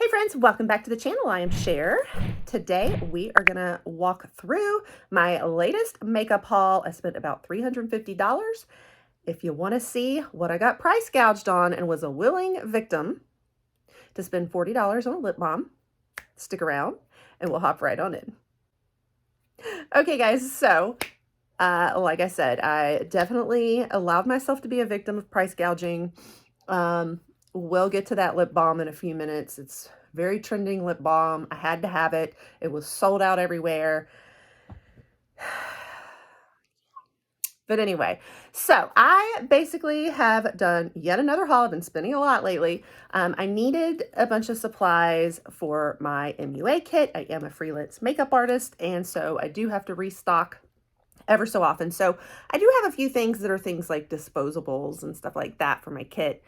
friends, welcome back to the channel. I am Cher. Today we are gonna walk through my latest makeup haul. I spent about $350. If you want to see what I got price gouged on and was a willing victim to spend $40 on a lip balm, stick around and we'll hop right on in. Okay guys, so like I said, I definitely allowed myself to be a victim of price gouging. We'll get to that lip balm in a few minutes. It's very trending lip balm. I had to have it. It was sold out everywhere. But anyway, so I basically have done yet another haul. I've been spending a lot lately. I needed a bunch of supplies for my MUA kit. I am a freelance makeup artist, and so I do have to restock ever so often. So I do have a few things that are things like disposables and stuff like that for my kit.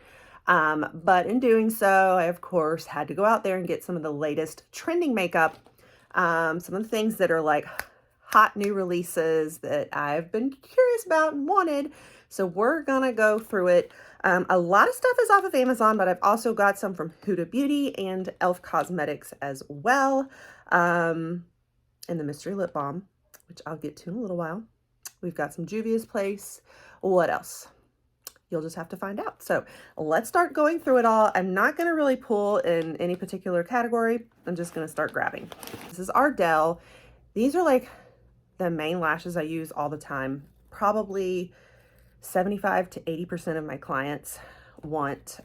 But in doing so, I of course had to go out there and get some of the latest trending makeup. Some of the things that are like hot new releases that I've been curious about and wanted. So we're gonna go through it. A lot of stuff is off of Amazon, but I've also got some from Huda Beauty and Elf Cosmetics as well. And the mystery lip balm, which I'll get to in a little while. We've got some Juvia's Place. What else? You'll just have to find out. So let's start going through it all. I'm not going to really pull in any particular category. I'm just going to start grabbing. This is Ardell. These are like the main lashes I use all the time. Probably 75 to 80% of my clients want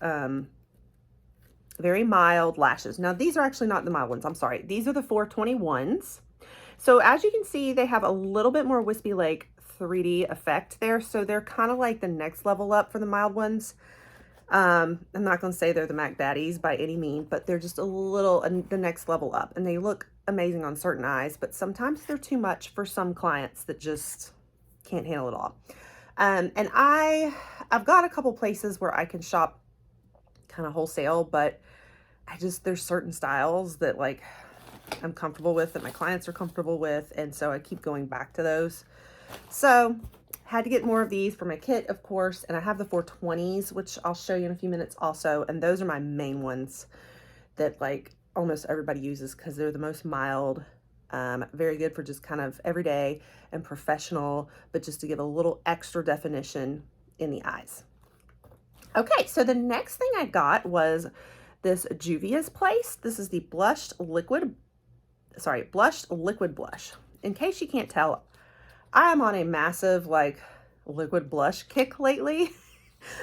very mild lashes. Now these are actually not the mild ones. I'm sorry. These are the 421s. So as you can see, they have a little bit more wispy like 3D effect there. So they're kind of like the next level up for the mild ones. I'm not going to say they're the Mac Baddies by any means, but they're just a little the next level up, and they look amazing on certain eyes, but sometimes they're too much for some clients that just can't handle it all. And I've got a couple places where I can shop kind of wholesale, but there's certain styles that like I'm comfortable with, that my clients are comfortable with, and so I keep going back to those. So had to get more of these for my kit, of course, and I have the 420s, which I'll show you in a few minutes also, and those are my main ones that like almost everybody uses because they're the most mild, very good for just kind of everyday and professional, but just to give a little extra definition in the eyes. Okay, so the next thing I got was this Juvia's Place. This is the blushed liquid blush. In case you can't tell, I am on a massive like liquid blush kick lately.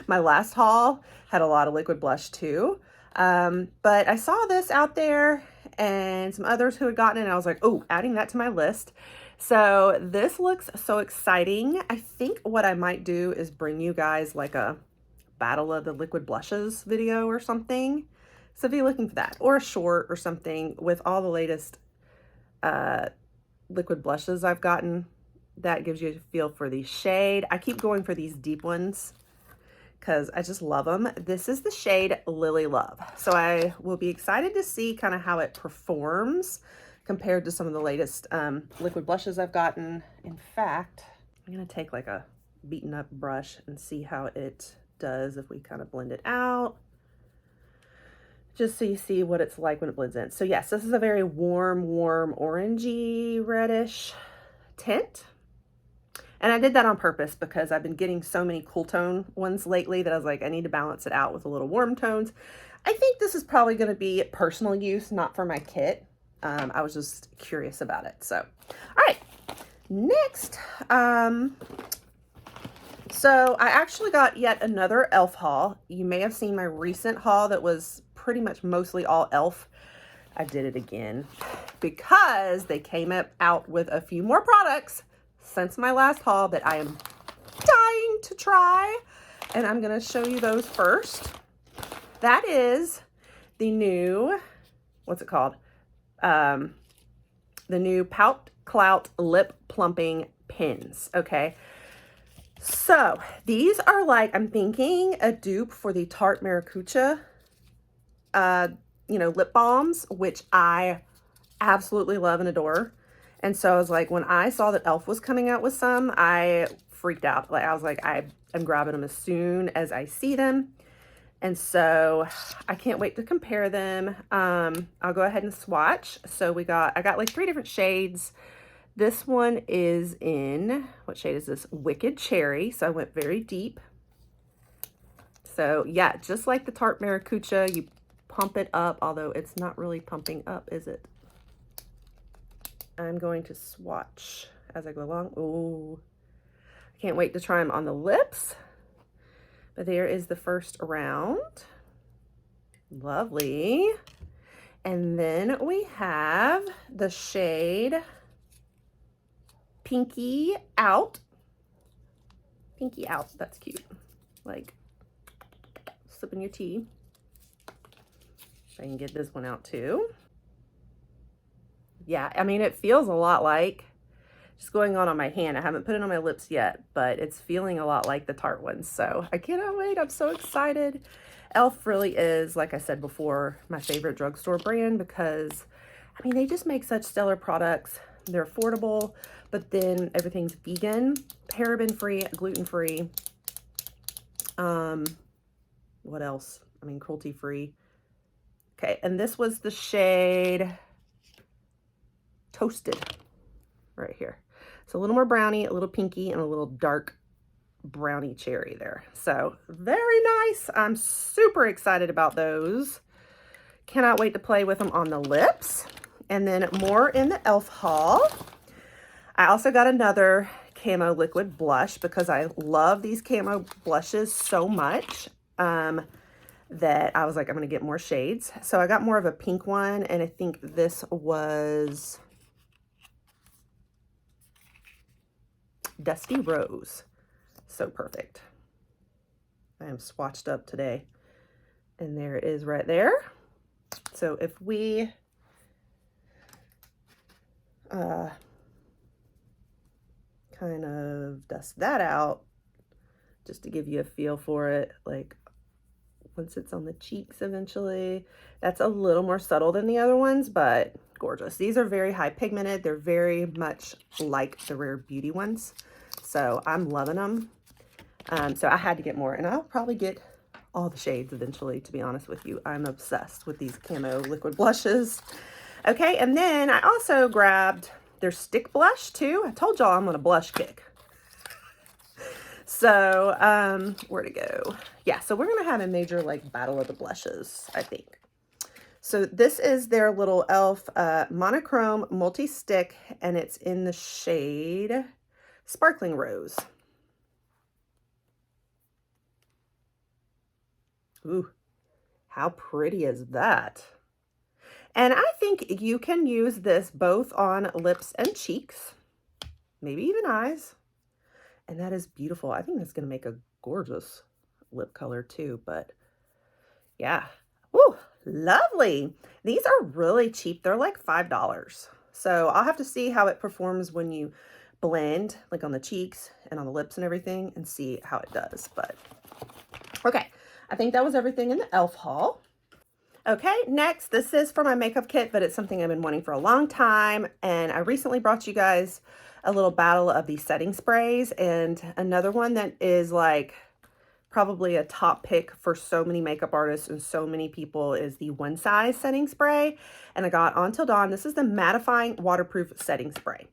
My last haul had a lot of liquid blush too. But I saw this out there and some others who had gotten it, and I was like, oh, adding that to my list. So this looks so exciting. I think what I might do is bring you guys like a battle of the liquid blushes video or something. So be looking for that, or a short or something with all the latest liquid blushes I've gotten. That gives you a feel for the shade. I keep going for these deep ones because I just love them. This is the shade Lily Love. So I will be excited to see kind of how it performs compared to some of the latest liquid blushes I've gotten. In fact, I'm going to take like a beaten up brush and see how it does if we kind of blend it out, just so you see what it's like when it blends in. So yes, this is a very warm orangey reddish tint. And I did that on purpose because I've been getting so many cool tone ones lately that I was like, I need to balance it out with a little warm tones. I think this is probably going to be personal use, not for my kit. I was just curious about it. So, all right, next. So I actually got yet another Elf haul. You may have seen my recent haul that was pretty much mostly all Elf. I did it again because they came out with a few more products since my last haul that I am dying to try, and I'm going to show you those first. That is the new, what's it called? The new Pout Clout lip plumping pins. Okay. So these are like, I'm thinking a dupe for the Tarte Maracuja, lip balms, which I absolutely love and adore. And so I was like, when I saw that Elf was coming out with some, I freaked out. Like I was like, I'm grabbing them as soon as I see them. And so I can't wait to compare them. I'll go ahead and swatch. So I got like 3 different shades. This one is in, what shade is this? Wicked Cherry. So I went very deep. So yeah, just like the Tarte Maracuja, you pump it up, although it's not really pumping up, is it? I'm going to swatch as I go along. Oh, I can't wait to try them on the lips. But there is the first round. Lovely. And then we have the shade Pinky Out. Pinky Out, that's cute. Like sipping your tea. I can get this one out too. Yeah, I mean, it feels a lot like, just going on my hand. I haven't put it on my lips yet, but it's feeling a lot like the Tarte ones. So I cannot wait. I'm so excited. e.l.f. really is, like I said before, my favorite drugstore brand because, I mean, they just make such stellar products. They're affordable, but then everything's vegan, paraben-free, gluten-free. What else? I mean, cruelty-free. Okay, and this was the shade Toasted right here. So a little more brownie, a little pinky, and a little dark brownie cherry there. So very nice. I'm super excited about those. Cannot wait to play with them on the lips. And then more in the e.l.f. haul. I also got another camo liquid blush because I love these camo blushes so much that I was like, I'm going to get more shades. So I got more of a pink one, and I think this was Dusty Rose. So perfect. I am swatched up today. And there it is right there. So if we kind of dust that out, just to give you a feel for it, like once it's on the cheeks eventually, that's a little more subtle than the other ones, but gorgeous. These are very high pigmented. They're very much like the Rare Beauty ones. So I'm loving them. So I had to get more, and I'll probably get all the shades eventually, to be honest with you. I'm obsessed with these camo liquid blushes. Okay, and then I also grabbed their stick blush too. I told y'all I'm on a blush kick. So, where'd it go? Yeah, so we're gonna have a major like battle of the blushes, I think. So this is their little e.l.f. Monochrome multi-stick, and it's in the shade Sparkling Rose. Ooh, how pretty is that? And I think you can use this both on lips and cheeks, maybe even eyes. And that is beautiful. I think that's going to make a gorgeous lip color too, but yeah. Ooh, lovely. These are really cheap. They're like $5. So I'll have to see how it performs when you blend, like on the cheeks and on the lips and everything, and see how it does. But okay, I think that was everything in the e.l.f. haul. Okay, next, this is for my makeup kit, but it's something I've been wanting for a long time. And I recently brought you guys a little battle of these setting sprays, and another one that is like probably a top pick for so many makeup artists and so many people is the One Size setting spray. And I got On Till Dawn. This is the mattifying waterproof setting spray.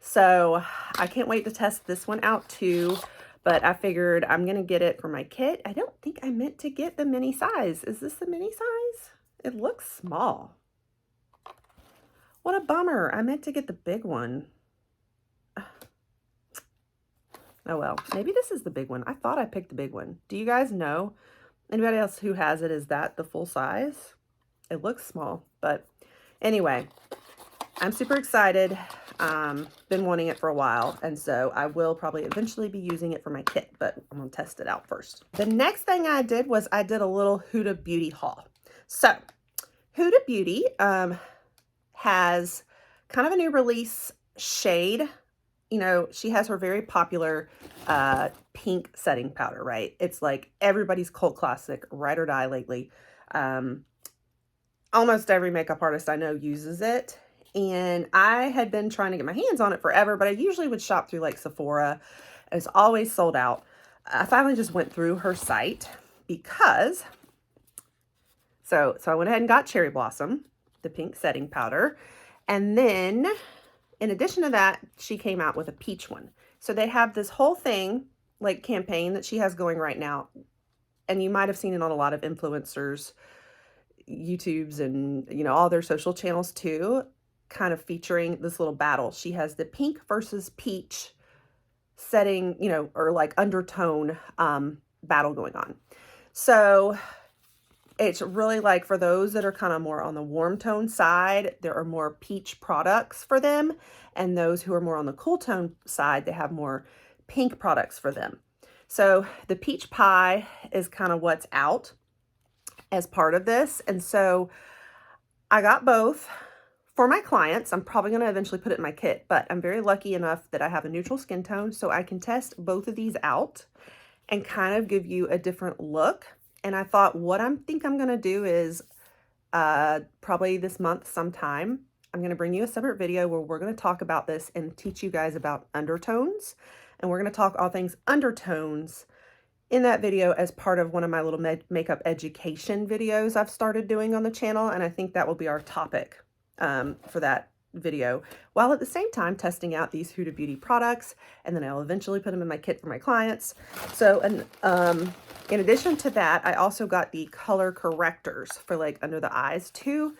So I can't wait to test this one out too. But I figured I'm going to get it for my kit. I don't think I meant to get the mini size. Is this the mini size? It looks small. What a bummer. I meant to get the big one. Oh well, maybe this is the big one. I thought I picked the big one. Do you guys know? Anybody else who has it, is that the full size? It looks small, but anyway, I'm super excited. Been wanting it for a while, and so I will probably eventually be using it for my kit, but I'm gonna test it out first. The next thing I did was I did a little Huda Beauty haul. So Huda Beauty has kind of a new release shade. You know, she has her very popular pink setting powder, right? It's like everybody's cult classic, ride or die lately. Almost every makeup artist I know uses it. And I had been trying to get my hands on it forever, but I usually would shop through like Sephora. It's always sold out. I finally just went through her site because So I went ahead and got Cherry Blossom, the pink setting powder. And then in addition to that, she came out with a peach one. So they have this whole thing, like campaign that she has going right now. And you might have seen it on a lot of influencers, YouTubes, and, you know, all their social channels too, kind of featuring this little battle. She has the pink versus peach setting, you know, or like undertone battle going on. So it's really like for those that are kind of more on the warm tone side, there are more peach products for them. And those who are more on the cool tone side, they have more pink products for them. So the peach pie is kind of what's out as part of this. And so I got both for my clients. I'm probably going to eventually put it in my kit, but I'm very lucky enough that I have a neutral skin tone, so I can test both of these out and kind of give you a different look. And I thought what I think I'm going to do is probably this month sometime, I'm going to bring you a separate video where we're going to talk about this and teach you guys about undertones. And we're going to talk all things undertones in that video as part of one of my little makeup education videos I've started doing on the channel. And I think that will be our topic for that video, while at the same time testing out these Huda Beauty products. And then I'll eventually put them in my kit for my clients. So, and in addition to that, I also got the color correctors for like under the eyes too.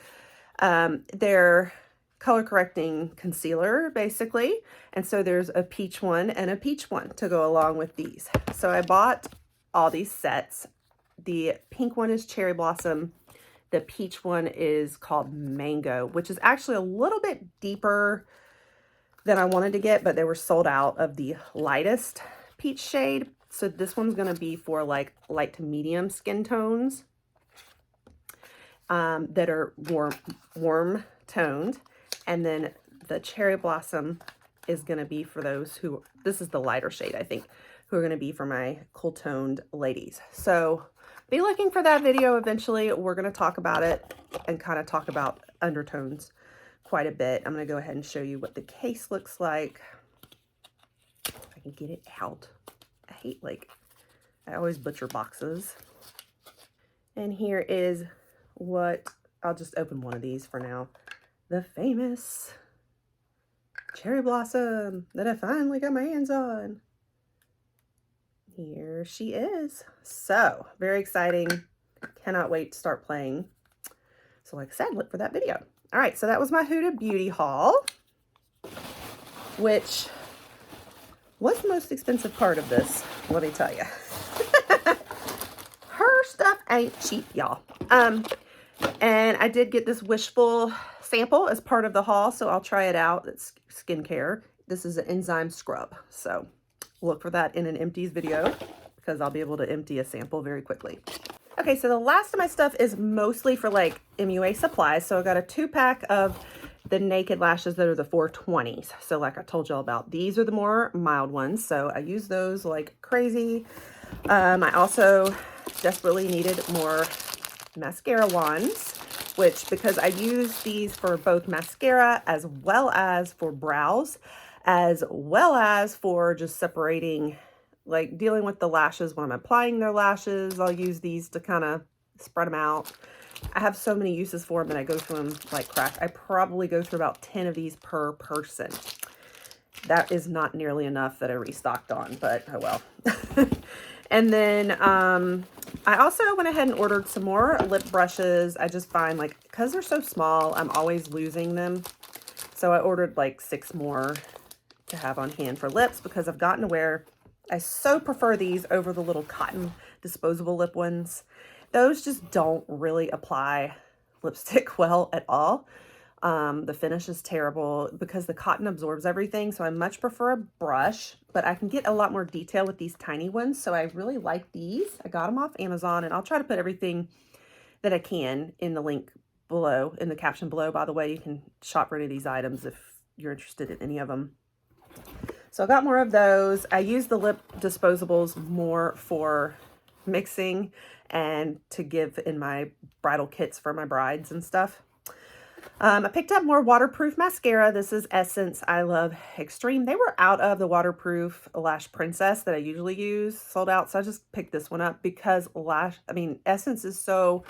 They're color correcting concealer basically. And so there's a peach one and a peach one to go along with these. So I bought all these sets. The pink one is Cherry Blossom. The peach one is called Mango, which is actually a little bit deeper than I wanted to get, but they were sold out of the lightest peach shade. So this one's going to be for like light to medium skin tones that are warm toned. And then the Cherry Blossom is going to be for those who, this is the lighter shade, I think, who are going to be for my cool toned ladies. So be looking for that video eventually. We're going to talk about it and kind of talk about undertones quite a bit. I'm going to go ahead and show you what the case looks like. If I can get it out. I hate, like, I always butcher boxes. And here is what, I'll just open one of these for now. The famous Cherry Blossom that I finally got my hands on. Here she is. So very exciting. Cannot wait to start playing. So like I said, look for that video. All right, so that was my Huda Beauty haul, which was the most expensive part of this, let me tell you. Her stuff ain't cheap, y'all. And I did get this Wishful sample as part of the haul, so I'll try it out. It's skincare. This is an enzyme scrub, so look for that in an empties video because I'll be able to empty a sample very quickly. Okay, so the last of my stuff is mostly for like MUA supplies. So I got a 2-pack of the Naked lashes that are the 420s. So like I told y'all about, these are the more mild ones. So I use those like crazy. I also desperately needed more mascara wands, which because I use these for both mascara as well as for brows, as well as for just separating, like dealing with the lashes when I'm applying their lashes. I'll use these to kind of spread them out. I have so many uses for them and I go through them like crack. I probably go through about 10 of these per person. That is not nearly enough that I restocked on, but oh well. And then I also went ahead and ordered some more lip brushes. I just find like, because they're so small, I'm always losing them. So I ordered like 6 more to have on hand for lips because I've gotten to where I so prefer these over the little cotton disposable lip ones. Those just don't really apply lipstick well at all. The finish is terrible because the cotton absorbs everything. So I much prefer a brush, but I can get a lot more detail with these tiny ones. So I really like these. I got them off Amazon, and I'll try to put everything that I can in the link below, in the caption below. By the way, you can shop for any of these items if you're interested in any of them. So I got more of those. I use the lip disposables more for mixing and to give in my bridal kits for my brides and stuff. I picked up more waterproof mascara. This is Essence I Love Extreme. They were out of the waterproof Lash Princess that I usually use, sold out. So I just picked this one up because Essence is so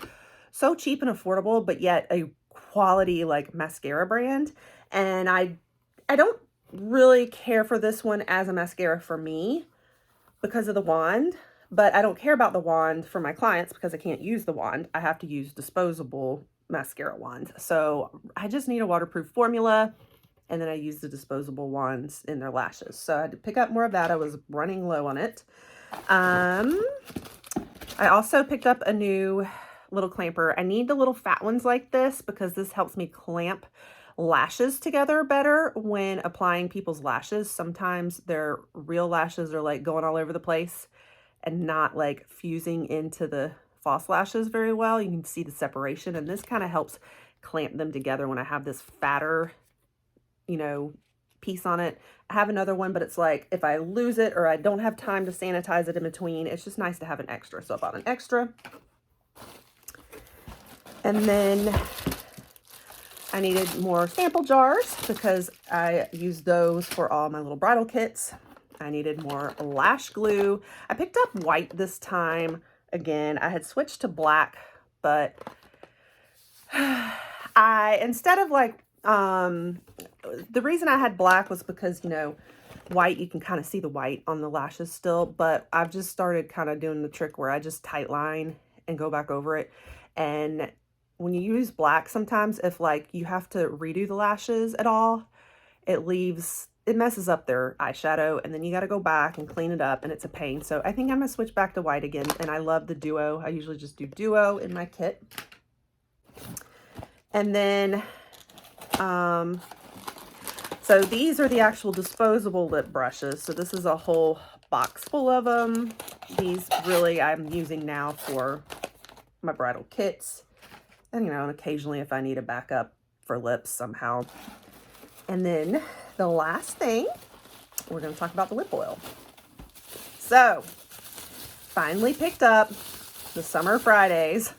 so cheap and affordable, but yet a quality like mascara brand. And I don't really care for this one as a mascara for me because of the wand, but I don't care about the wand for my clients because I can't use the wand. I have to use disposable mascara wands. So I just need a waterproof formula, and then I use the disposable wands in their lashes. So I had to pick up more of that. I was running low on it. I also picked up a new little clamper. I need the little fat ones like this because this helps me clamp lashes together better when applying people's lashes. Sometimes their real lashes are like going all over the place and not like fusing into the false lashes very well. You can see the separation, and this kind of helps clamp them together when I have this fatter, you know, piece on it. I have another one, but it's like if I lose it or I don't have time to sanitize it in between, it's just nice to have an extra. So I bought an extra. And then I needed more sample jars because I use those for all my little bridal kits. I needed more lash glue. I picked up white this time. Again, I had switched to black, but instead of like, the reason I had black was because, you know, white, you can kind of see the white on the lashes still, but I've just started kind of doing the trick where I just tight line and go back over it. And when you use black, sometimes if like you have to redo the lashes at all, it messes up their eyeshadow, and then you got to go back and clean it up, and it's a pain. So I think I'm gonna switch back to white again, and I love the duo. I usually just do duo in my kit. And then so these are the actual disposable lip brushes. So this is a whole box full of them. These really I'm using now for my bridal kits, and you know, and occasionally if I need a backup for lips somehow. And then the last thing, we're going to talk about the lip oil. So finally picked up the Summer Fridays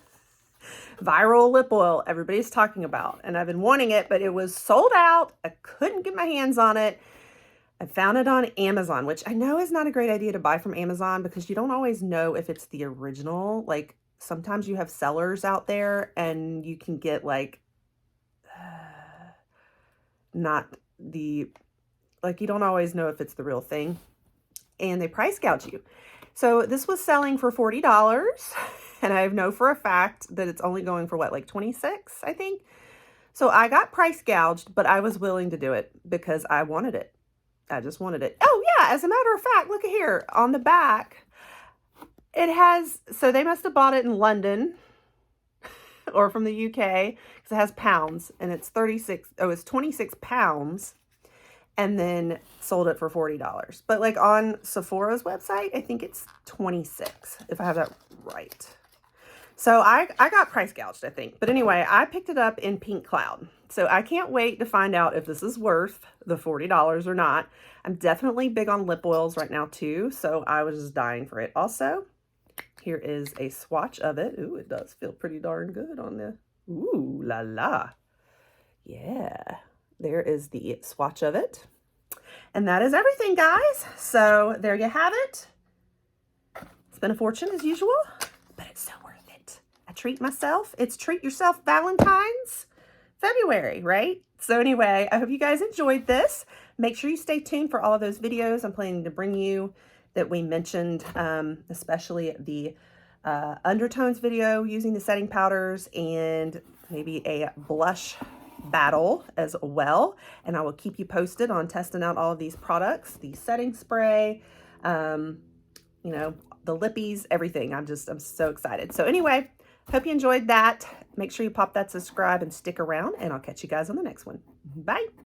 viral lip oil everybody's talking about, and I've been wanting it, but it was sold out. I couldn't get my hands on it. I found it on Amazon, which I know is not a great idea to buy from Amazon because you don't always know if it's the original. Like sometimes you have sellers out there and you can get like not the, like you don't always know if it's the real thing, and they price gouge you. So this was selling for $40. And I know for a fact that it's only going for what, like 26, I think. So I got price gouged, but I was willing to do it because I wanted it. I just wanted it. Oh yeah, as a matter of fact, look at here on the back. It has, so they must have bought it in London or from the UK because it has pounds, and it's 26 pounds, and then sold it for $40. But like on Sephora's website, I think it's 26 if I have that right. So I got price gouged, I think. But anyway, I picked it up in Pout Clout. So I can't wait to find out if this is worth the $40 or not. I'm definitely big on lip oils right now too. So I was just dying for it. Also, here is a swatch of it. Ooh, it does feel pretty darn good on the, ooh la la. Yeah, there is the swatch of it. And that is everything, guys. So there you have it. It's been a fortune as usual, but it's so worth it. I treat myself. It's Treat Yourself Valentine's February, right? So anyway, I hope you guys enjoyed this. Make sure you stay tuned for all of those videos I'm planning to bring you that we mentioned, especially the undertones video using the setting powders, and maybe a blush battle as well. And I will keep you posted on testing out all of these products, the setting spray, you know, the lippies, everything. I'm so excited. So anyway, hope you enjoyed that. Make sure you pop that subscribe and stick around, and I'll catch you guys on the next one. Bye.